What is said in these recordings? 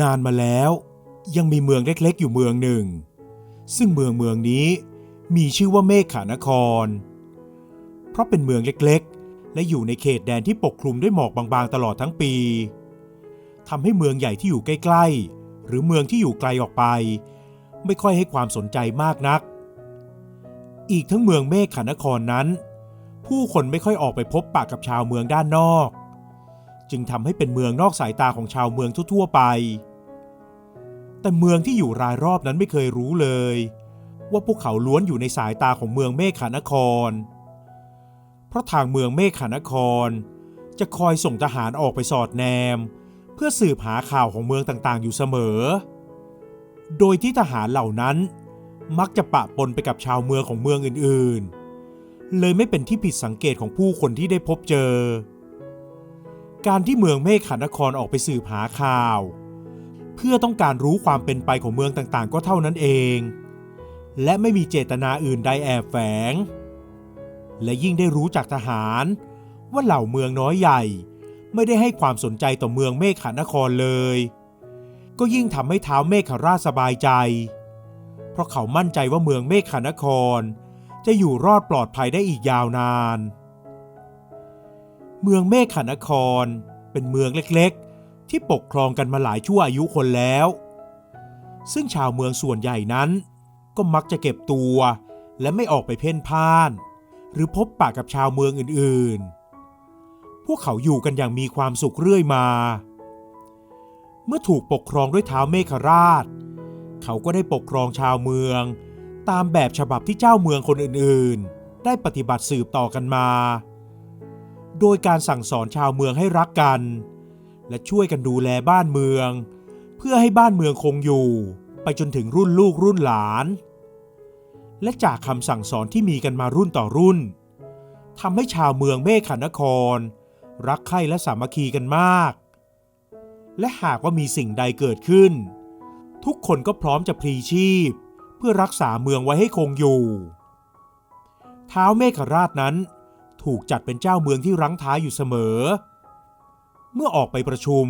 นานมาแล้วยังมีเมืองเล็กๆอยู่เมืองหนึ่งซึ่งเมืองนี้มีชื่อว่าเมฆขานครเพราะเป็นเมืองเล็กๆและอยู่ในเขตแดนที่ปกคลุมด้วยหมอกบางๆตลอดทั้งปีทำให้เมืองใหญ่ที่อยู่ใกล้ๆหรือเมืองที่อยู่ไกลออกไปไม่ค่อยให้ความสนใจมากนักอีกทั้งเมืองเมฆขานครนั้นผู้คนไม่ค่อยออกไปพบปะกับชาวเมืองด้านนอกจึงทำให้เป็นเมืองนอกสายตาของชาวเมืองทั่วๆไปแต่เมืองที่อยู่รายรอบนั้นไม่เคยรู้เลยว่าพวกเขาล้วนอยู่ในสายตาของเมืองเมฆขานครเพราะทางเมืองเมฆขานครจะคอยส่งทหารออกไปสอดแนมเพื่อสืบหาข่าวของเมืองต่างๆอยู่เสมอโดยที่ทหารเหล่านั้นมักจะปะปนไปกับชาวเมืองของเมืองอื่นๆเลยไม่เป็นที่ผิดสังเกตของผู้คนที่ได้พบเจอการที่เมืองเมฆขานครออกไปสืบหาข่าวเพื่อต้องการรู้ความเป็นไปของเมืองต่างๆก็เท่านั้นเองและไม่มีเจตนาอื่นใดแอบแฝงและยิ่งได้รู้จากทหารว่าเหล่าเมืองน้อยใหญ่ไม่ได้ให้ความสนใจต่อเมืองเมฆขานครเลยก็ยิ่งทำให้ท้าวเมฆราชสบายใจเพราะเขามั่นใจว่าเมืองเมฆขานครจะอยู่รอดปลอดภัยได้อีกยาวนานเมืองเมฆขานครเป็นเมืองเล็กๆที่ปกครองกันมาหลายชั่วอายุคนแล้วซึ่งชาวเมืองส่วนใหญ่นั้นก็มักจะเก็บตัวและไม่ออกไปเพ่นพ่านหรือพบปะกับชาวเมืองอื่นๆพวกเขาอยู่กันอย่างมีความสุขเรื่อยมาเมื่อถูกปกครองด้วยท้าวเมฆราชเขาก็ได้ปกครองชาวเมืองตามแบบฉบับที่เจ้าเมืองคนอื่นๆได้ปฏิบัติสืบต่อกันมาโดยการสั่งสอนชาวเมืองให้รักกันและช่วยกันดูแลบ้านเมืองเพื่อให้บ้านเมืองคงอยู่ไปจนถึงรุ่นลูกรุ่นหลานและจากคำสั่งสอนที่มีกันมารุ่นต่อรุ่นทำให้ชาวเมืองเมฆขานครรักใคร่และสามัคคีกันมากและหากว่ามีสิ่งใดเกิดขึ้นทุกคนก็พร้อมจะพลีชีพเพื่อรักษาเมืองไว้ให้คงอยู่ท้าวเมฆราชนั้นถูกจัดเป็นเจ้าเมืองที่รั้งท้ายอยู่เสมอเมื่อออกไปประชุม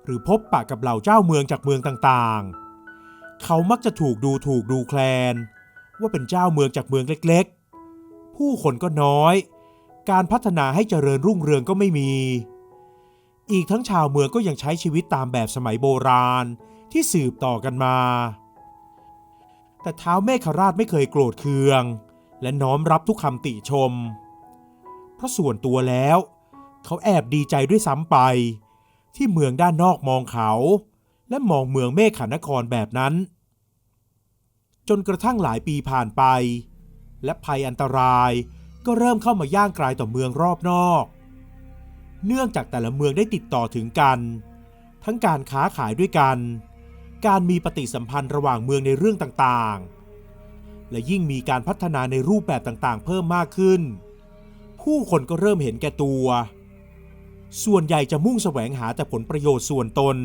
หรือพบปะกับเหล่าเจ้าเมืองจากเมืองต่างๆเขามักจะถูกดูแคลนว่าเป็นเจ้าเมืองจากเมืองเล็กๆผู้คนก็น้อยการพัฒนาให้เจริญรุ่งเรืองก็ไม่มีอีกทั้งชาวเมืองก็ยังใช้ชีวิตตามแบบสมัยโบราณที่สืบต่อกันมาแต่ท้าวเมฆราชไม่เคยโกรธเคืองและน้อมรับทุกคำติชมเพราะส่วนตัวแล้วเขาแอบดีใจด้วยซ้ำไปที่เมืองด้านนอกมองเขาและมองเมืองเมฆขานครแบบนั้นจนกระทั่งหลายปีผ่านไปและภัยอันตรายก็เริ่มเข้ามาย่างกรายต่อเมืองรอบนอกเนื่องจากแต่ละเมืองได้ติดต่อถึงกันทั้งการค้าขายด้วยกันการมีปฏิสัมพันธ์ระหว่างเมืองในเรื่องต่างๆและยิ่งมีการพัฒนาในรูปแบบต่างๆเพิ่มมากขึ้นผู้คนก็เริ่มเห็นแก่ตัวส่วนใหญ่จะมุ่งแสวงหาแต่ผลประโยชน์ส่วนตน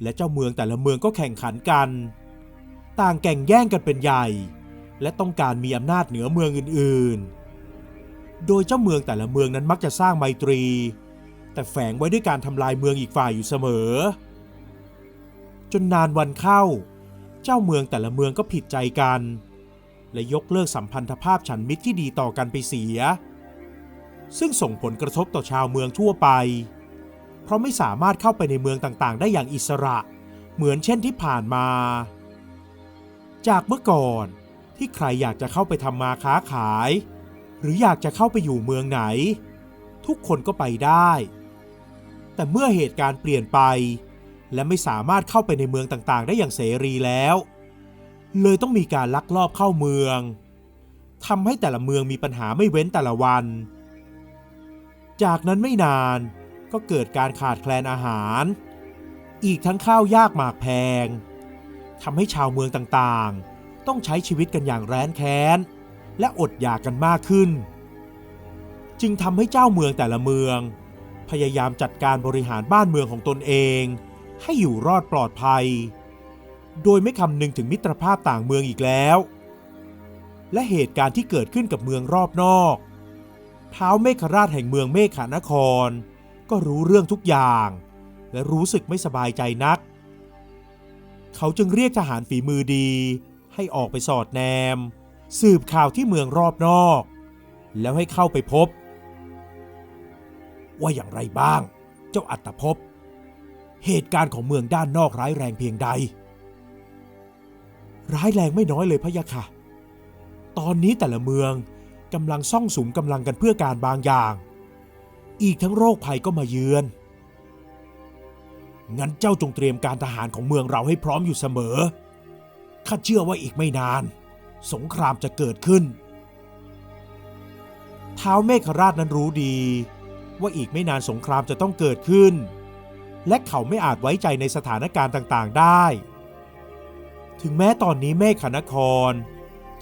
และเจ้าเมืองแต่ละเมืองก็แข่งขันกันต่างแข่งแย่งกันเป็นใหญ่และต้องการมีอำนาจเหนือเมืองอื่นๆโดยเจ้าเมืองแต่ละเมืองนั้นมักจะสร้างไมตรีแต่แฝงไว้ด้วยการทำลายเมืองอีกฝ่ายอยู่เสมอจนนานวันเข้าเจ้าเมืองแต่ละเมืองก็ผิดใจกันและยกเลิกสัมพันธภาพฉันมิตรที่ดีต่อกันไปเสียซึ่งส่งผลกระทบต่อชาวเมืองทั่วไปเพราะไม่สามารถเข้าไปในเมืองต่างๆได้อย่างอิสระเหมือนเช่นที่ผ่านมาจากเมื่อก่อนที่ใครอยากจะเข้าไปทำมาค้าขายหรืออยากจะเข้าไปอยู่เมืองไหนทุกคนก็ไปได้แต่เมื่อเหตุการณ์เปลี่ยนไปและไม่สามารถเข้าไปในเมืองต่างๆได้อย่างเสรีแล้วเลยต้องมีการลักลอบเข้าเมืองทำให้แต่ละเมืองมีปัญหาไม่เว้นแต่ละวันจากนั้นไม่นานก็เกิดการขาดแคลนอาหารอีกทั้งข้าวยากหมากแพงทำให้ชาวเมืองต่างๆต้องใช้ชีวิตกันอย่างแร้นแค้นและอดอยากกันมากขึ้นจึงทำให้เจ้าเมืองแต่ละเมืองพยายามจัดการบริหารบ้านเมืองของตนเองให้อยู่รอดปลอดภัยโดยไม่คำนึงถึงมิตรภาพต่างเมืองอีกแล้วและเหตุการณ์ที่เกิดขึ้นกับเมืองรอบนอกท้าวเมฆราชแห่งเมืองเมฆขานครก็รู้เรื่องทุกอย่างและรู้สึกไม่สบายใจนัก เขาจึงเรียกทหารฝีมือดีให้ออกไปสอดแนมสืบข่าวที่เมืองรอบนอกแล้วให้เข้าไปพบว่าอย่างไรบ้างเจ้าอัตภพเหตุการณ์ของเมืองด้านนอกร้ายแรงเพียงใดร้ายแรงไม่น้อยเลยพะยะค่ะตอนนี้แต่ละเมืองกำลังซ่องสุมกำลังกันเพื่อการบางอย่างอีกทั้งโรคภัยก็มาเยือนงั้นเจ้าจงเตรียมการทหารของเมืองเราให้พร้อมอยู่เสมอข้าเชื่อว่าอีกไม่นานสงครามจะเกิดขึ้นท้าวเมฆราชนั้นรู้ดีว่าอีกไม่นานสงครามจะต้องเกิดขึ้นและเขาไม่อาจไว้ใจในสถานการณ์ต่างๆได้ถึงแม้ตอนนี้เมฆนคร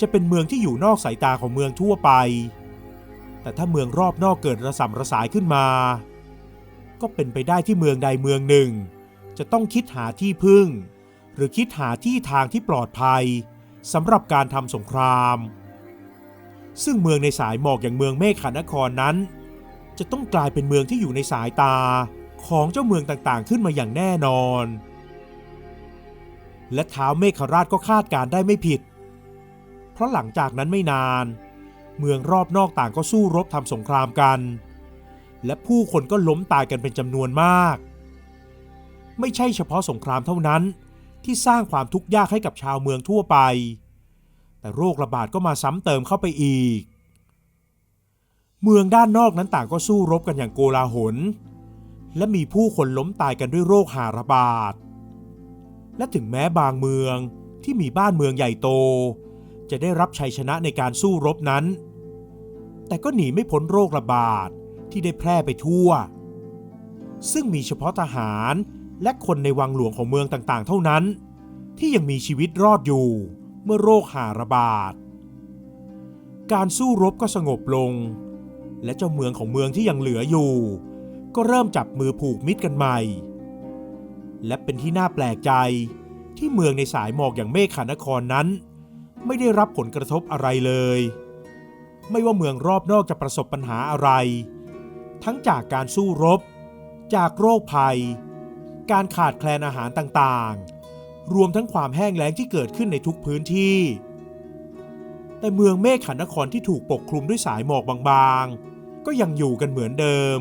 จะเป็นเมืองที่อยู่นอกสายตาของเมืองทั่วไปแต่ถ้าเมืองรอบนอกเกิดระส่ำระสายขึ้นมาก็เป็นไปได้ที่เมืองใดเมืองหนึ่งจะต้องคิดหาที่พึ่งหรือคิดหาที่ทางที่ปลอดภัยสำหรับการทำสงครามซึ่งเมืองในสายหมอกอย่างเมืองเมฆนครนั้นจะต้องกลายเป็นเมืองที่อยู่ในสายตาของเจ้าเมืองต่างๆขึ้นมาอย่างแน่นอนและท้าวเมฆราชก็คาดการได้ไม่ผิดเพราะหลังจากนั้นไม่นานเมืองรอบนอกต่างก็สู้รบทำสงครามกันและผู้คนก็ล้มตายกันเป็นจำนวนมากไม่ใช่เฉพาะสงครามเท่านั้นที่สร้างความทุกข์ยากให้กับชาวเมืองทั่วไปแต่โรคระบาดก็มาซ้ำเติมเข้าไปอีกเมืองด้านนอกนั้นต่างก็สู้รบกันอย่างโกลาหลและมีผู้คนล้มตายกันด้วยโรคหาระบาดและถึงแม้บางเมืองที่มีบ้านเมืองใหญ่โตจะได้รับชัยชนะในการสู้รบนั้นแต่ก็หนีไม่พ้นโรคระบาดที่ได้แพร่ไปทั่วซึ่งมีเฉพาะทหารและคนในวังหลวงของเมืองต่างๆเท่านั้นที่ยังมีชีวิตรอดอยู่เมื่อโรคหาระบาดการสู้รบก็สงบลงและเจ้าเมืองของเมืองที่ยังเหลืออยู่ก็เริ่มจับมือผูกมิตรกันใหม่และเป็นที่น่าแปลกใจที่เมืองในสายหมอกอย่างเมฆนครนั้นไม่ได้รับผลกระทบอะไรเลยไม่ว่าเมืองรอบนอกจะประสบปัญหาอะไรทั้งจากการสู้รบจากโรคภัยการขาดแคลนอาหารต่างๆรวมทั้งความแห้งแล้งที่เกิดขึ้นในทุกพื้นที่แต่เมืองเมฆนครที่ถูกปกคลุมด้วยสายหมอกบางๆก็ยังอยู่กันเหมือนเดิม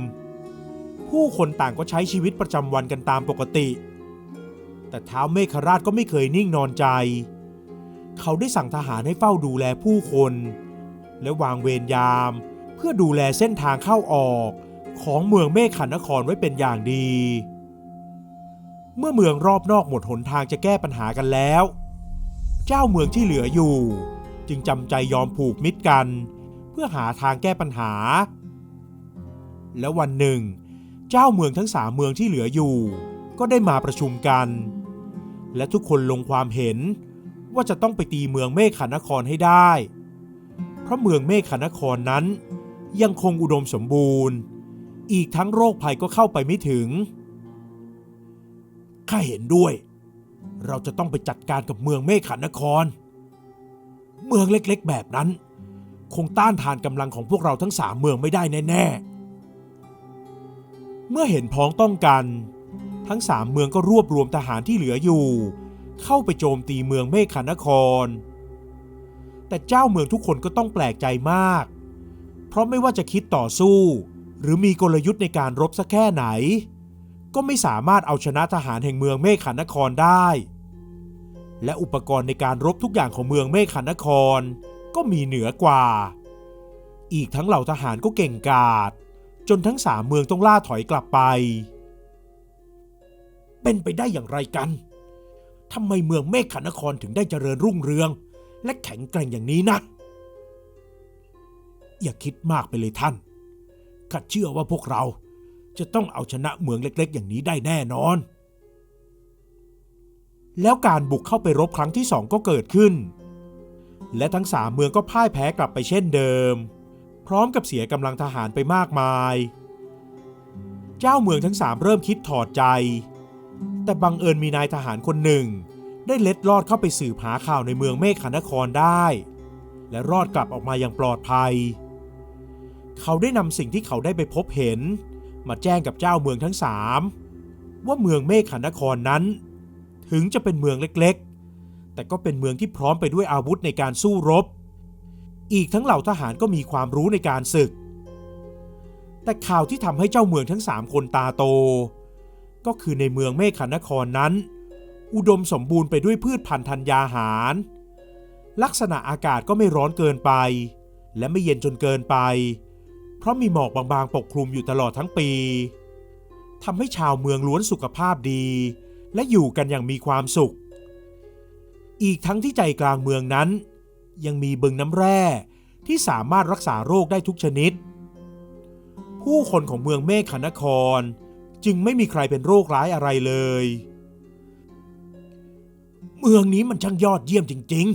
ผู้คนต่างก็ใช้ชีวิตประจำวันกันตามปกติแต่ท้าวเมฆราชก็ไม่เคยนิ่งนอนใจเขาได้สั่งทหารให้เฝ้าดูแลผู้คนและวางเวรยามเพื่อดูแลเส้นทางเข้าออกของเมืองเมฆนครไว้เป็นอย่างดีเมื่อเมืองรอบนอกหมดหนทางจะแก้ปัญหากันแล้วเจ้าเมืองที่เหลืออยู่จึงจำใจยอมผูกมิตรกันเพื่อหาทางแก้ปัญหาและวันหนึ่งเจ้าเมืองทั้ง3เมืองที่เหลืออยู่ก็ได้มาประชุมกันและทุกคนลงความเห็นว่าจะต้องไปตีเมืองเมฆนครให้ได้เพราะเมืองเมฆนครนั้นยังคงอุดมสมบูรณ์อีกทั้งโรคภัยก็เข้าไปไม่ถึงข้าเห็นด้วยเราจะต้องไปจัดการกับเมืองเมฆนครเมืองเล็กๆแบบนั้นคงต้านทานกำลังของพวกเราทั้ง3เมืองไม่ได้แน่ๆเมื่อเห็นพ้องต้องกันทั้ง3เมืองก็รวบรวมทหารที่เหลืออยู่เข้าไปโจมตีเมืองเมฆนครแต่เจ้าเมืองทุกคนก็ต้องแปลกใจมากเพราะไม่ว่าจะคิดต่อสู้หรือมีกลยุทธ์ในการรบสักแค่ไหนก็ไม่สามารถเอาชนะทหารแห่งเมืองเมฆนครได้และอุปกรณ์ในการรบทุกอย่างของเมืองเมฆนครก็มีเหนือกว่าอีกทั้งเหล่าทหารก็เก่งกาจจนทั้ง3เมืองต้องล่าถอยกลับไปเป็นไปได้อย่างไรกันทำไมเมืองเมฆนครถึงได้เจริญรุ่งเรืองและแข็งแกร่งอย่างนี้นะอย่าคิดมากไปเลยท่านข้าเชื่อว่าพวกเราจะต้องเอาชนะเมืองเล็กๆอย่างนี้ได้แน่นอนแล้วการบุกเข้าไปรบครั้งที่2ก็เกิดขึ้นและทั้ง3เมืองก็พ่ายแพ้กลับไปเช่นเดิมพร้อมกับเสียกำลังทหารไปมากมายเจ้าเมืองทั้ง3เริ่มคิดถอดใจแต่บังเอิญมีนายทหารคนหนึ่งได้เล็ดลอดเข้าไปสืบหาข่าวในเมืองเมฆนครได้และรอดกลับออกมาอย่างปลอดภัยเขาได้นำสิ่งที่เขาได้ไปพบเห็นมาแจ้งกับเจ้าเมืองทั้ง3ว่าเมืองเมฆนครนั้นถ ถึงจะเป็นเมืองเล็กๆแต่ก็เป็นเมืองที่พร้อมไปด้วยอาวุธในการสู้รบอีกทั้งเหล่าทหารก็มีความรู้ในการศึกแต่ข่าวที่ทำให้เจ้าเมืองทั้ง3คนตาโตก็คือในเมืองเมฆนครนั้นอุดมสมบูรณ์ไปด้วยพืชพันธุ์ธัญญาหารลักษณะอากาศก็ไม่ร้อนเกินไปและไม่เย็นจนเกินไปเพราะมีหมอกบางๆปกคลุมอยู่ตลอดทั้งปีทำให้ชาวเมืองล้วนสุขภาพดีและอยู่กันอย่างมีความสุขอีกทั้งที่ใจกลางเมืองนั้นยังมีบึงน้ำแร่ที่สามารถรักษาโรคได้ทุกชนิดผู้คนของเมืองเมฆนครจึงไม่มีใครเป็นโรคร้ายอะไรเลยเมืองนี้มันช่างยอดเยี่ยมจริง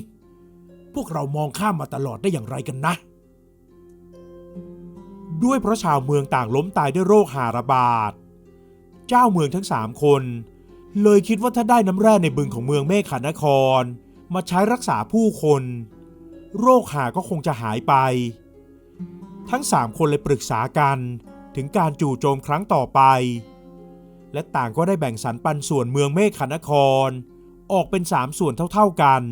ๆพวกเรามองข้ามมาตลอดได้อย่างไรกันนะด้วยเพราะชาวเมืองต่างล้มตายด้วยโรคหาระบาดเจ้าเมืองทั้ง3คนเลยคิดว่าถ้าได้น้ำแร่ในบึงของเมืองเมฆนครมาใช้รักษาผู้คนโรคหาก็คงจะหายไปทั้ง3คนเลยปรึกษากันถึงการจู่โจมครั้งต่อไปและต่างก็ได้แบ่งสรรปันส่วนเมืองเมฆนครออกเป็น3ส่วนเท่าๆกัน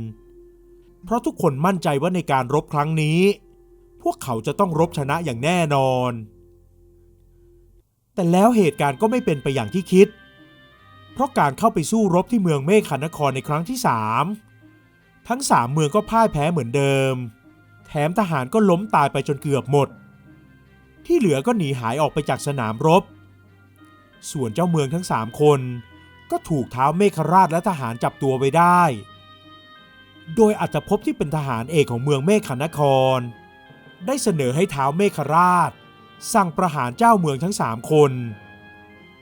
เพราะทุกคนมั่นใจว่าในการรบครั้งนี้พวกเขาจะต้องรบชนะอย่างแน่นอนแต่แล้วเหตุการณ์ก็ไม่เป็นไปอย่างที่คิดเพราะการเข้าไปสู้รบที่เมืองเมฆนครในครั้งที่3ทั้ง3เมืองก็พ่ายแพ้เหมือนเดิมแถมทหารก็ล้มตายไปจนเกือบหมดที่เหลือก็หนีหายออกไปจากสนามรบส่วนเจ้าเมืองทั้ง3คนก็ถูกท้าวเมฆราชและทหารจับตัวไว้ได้โดยอัตภพที่เป็นทหารเอกของเมืองเมฆนครได้เสนอให้ท้าวเมฆราชสั่งประหารเจ้าเมืองทั้ง3คน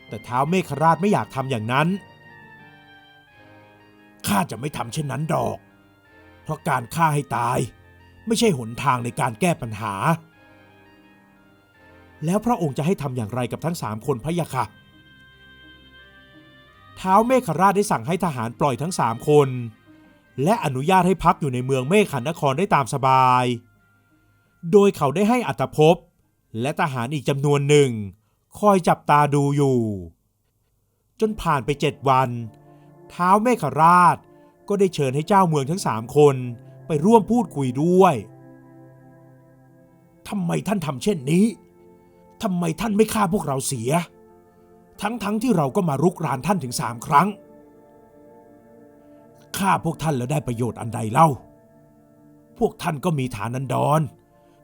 แต่ท้าวเมฆราชไม่อยากทำอย่างนั้นข้าจะไม่ทำเช่นนั้นดอกเพราะการฆ่าให้ตายไม่ใช่หนทางในการแก้ปัญหาแล้วพระองค์จะให้ทำอย่างไรกับทั้ง3คนพะยะค่ะท้าวเมฆราชได้สั่งให้ทหารปล่อยทั้ง3คนและอนุญาตให้พักอยู่ในเมืองเมฆนครได้ตามสบายโดยเขาได้ให้อัตภพและทหารอีกจำนวนหนึ่งคอยจับตาดูอยู่จนผ่านไป7 วันท้าวเมฆราชก็ได้เชิญให้เจ้าเมืองทั้ง3คนไปร่วมพูดคุยด้วยทำไมท่านทำเช่นนี้ทำไมท่านไม่ฆ่าพวกเราเสียทั้งที่เราก็มารุกรานท่านถึง3 ครั้งฆ่าพวกท่านแล้วได้ประโยชน์อันใดเล่าพวกท่านก็มีฐานันดร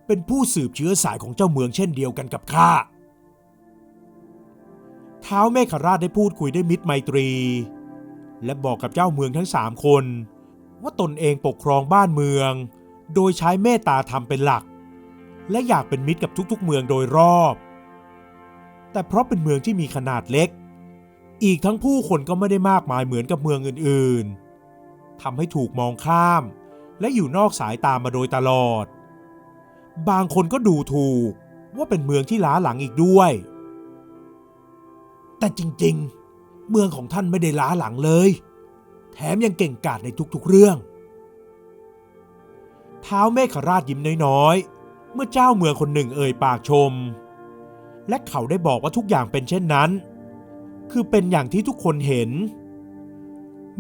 เป็นผู้สืบเชื้อสายของเจ้าเมืองเช่นเดียวกันกับข้าท้าวเมฆราชได้พูดคุยด้วยมิตรไมตรีและบอกกับเจ้าเมืองทั้ง3คนว่าตนเองปกครองบ้านเมืองโดยใช้เมตตาธรรมเป็นหลักและอยากเป็นมิตรกับทุกๆเมืองโดยรอบแต่เพราะเป็นเมืองที่มีขนาดเล็กอีกทั้งผู้คนก็ไม่ได้มากมายเหมือนกับเมืองอื่นๆทำให้ถูกมองข้ามและอยู่นอกสายตามาโดยตลอดบางคนก็ดูถูกว่าเป็นเมืองที่ล้าหลังอีกด้วยแต่จริงๆเมืองของท่านไม่ได้ล้าหลังเลยแถมยังเก่งกาจในทุกๆเรื่องท้าวเมฆราชยิ้มน้อยๆเมื่อเจ้าเมืองคนหนึ่งเอ่ยปากชมและเขาได้บอกว่าทุกอย่างเป็นเช่นนั้นคือเป็นอย่างที่ทุกคนเห็น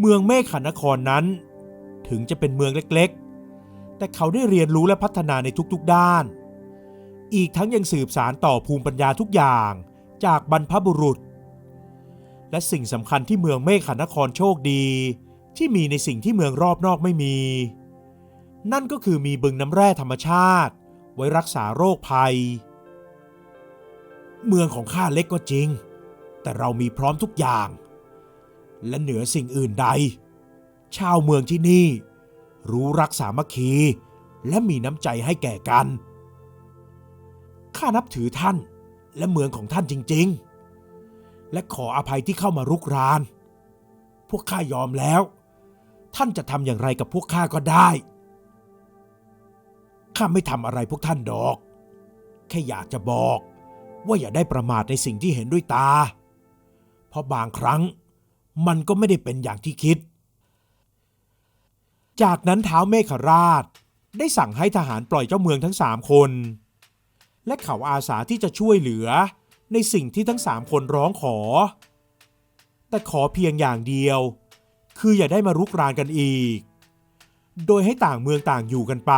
เมืองเมฆนครนั้นถึงจะเป็นเมืองเล็กๆแต่เขาได้เรียนรู้และพัฒนาในทุกๆด้านอีกทั้งยังสืบสานต่อภูมิปัญญาทุกอย่างจากบรรพบุรุษและสิ่งสำคัญที่เมืองเมฆนครโชคดีที่มีในสิ่งที่เมืองรอบนอกไม่มีนั่นก็คือมีบึงน้ำแร่ธรรมชาติไว้รักษาโรคภัยเมืองของข้าเล็กก็จริงแต่เรามีพร้อมทุกอย่างและเหนือสิ่งอื่นใดชาวเมืองที่นี่รู้รักสามัคคีและมีน้ำใจให้แก่กันข้านับถือท่านและเมืองของท่านจริงๆและขออภัยที่เข้ามารุกรานพวกข้ายอมแล้วท่านจะทำอย่างไรกับพวกข้าก็ได้ข้าไม่ทำอะไรพวกท่านดอกแค่อยากจะบอกว่าอย่าได้ประมาทในสิ่งที่เห็นด้วยตาเพราะบางครั้งมันก็ไม่ได้เป็นอย่างที่คิดจากนั้นท้าวเมฆราชได้สั่งให้ทหารปล่อยเจ้าเมืองทั้ง3คนและเขาอาสาที่จะช่วยเหลือในสิ่งที่ทั้ง3คนร้องขอแต่ขอเพียงอย่างเดียว คืออย่าได้มารุกรานกันอีกโดยให้ต่างเมืองต่างอยู่กันไป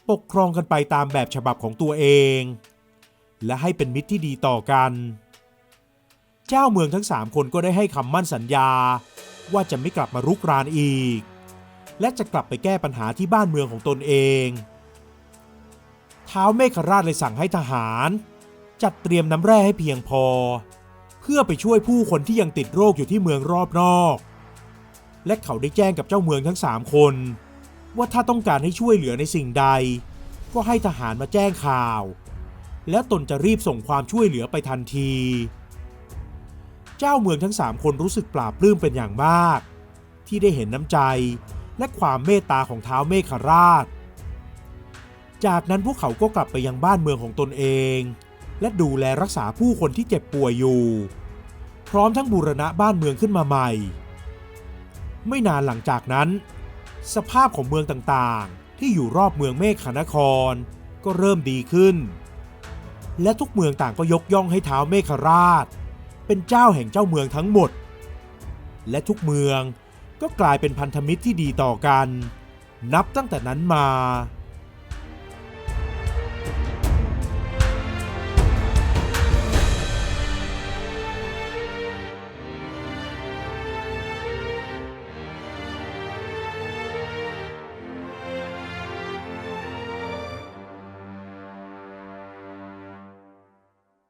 ปกครองกันไปตามแบบฉบับของตัวเองและให้เป็นมิตรที่ดีต่อกันเจ้าเมืองทั้ง3คนก็ได้ให้คำมั่นสัญญาว่าจะไม่กลับมารุกรานอีกและจะกลับไปแก้ปัญหาที่บ้านเมืองของตนเองท้าวเมฆราชเลยสั่งให้ทหารจัดเตรียมน้ำแร่ให้เพียงพอเพื่อไปช่วยผู้คนที่ยังติดโรคอยู่ที่เมืองรอบนอกและเขาได้แจ้งกับเจ้าเมืองทั้ง3คนว่าถ้าต้องการให้ช่วยเหลือในสิ่งใดก็ให้ทหารมาแจ้งข่าวแล้วตนจะรีบส่งความช่วยเหลือไปทันทีเจ้าเมืองทั้ง3คนรู้สึกปลาบปลื้มเป็นอย่างมากที่ได้เห็นน้ำใจและความเมตตาของท้าวเมฆราชจากนั้นพวกเขาก็กลับไปยังบ้านเมืองของตนเองและดูแลรักษาผู้คนที่เจ็บป่วยอยู่พร้อมทั้งบูรณะบ้านเมืองขึ้นมาใหม่ไม่นานหลังจากนั้นสภาพของเมืองต่างๆที่อยู่รอบเมืองเมฆนครก็เริ่มดีขึ้นและทุกเมืองต่างก็ยกย่องให้ท้าวเมฆราชเป็นเจ้าแห่งเจ้าเมืองทั้งหมดและทุกเมืองก็กลายเป็นพันธมิตรที่ดีต่อกันนับตั้งแต่นั้นมา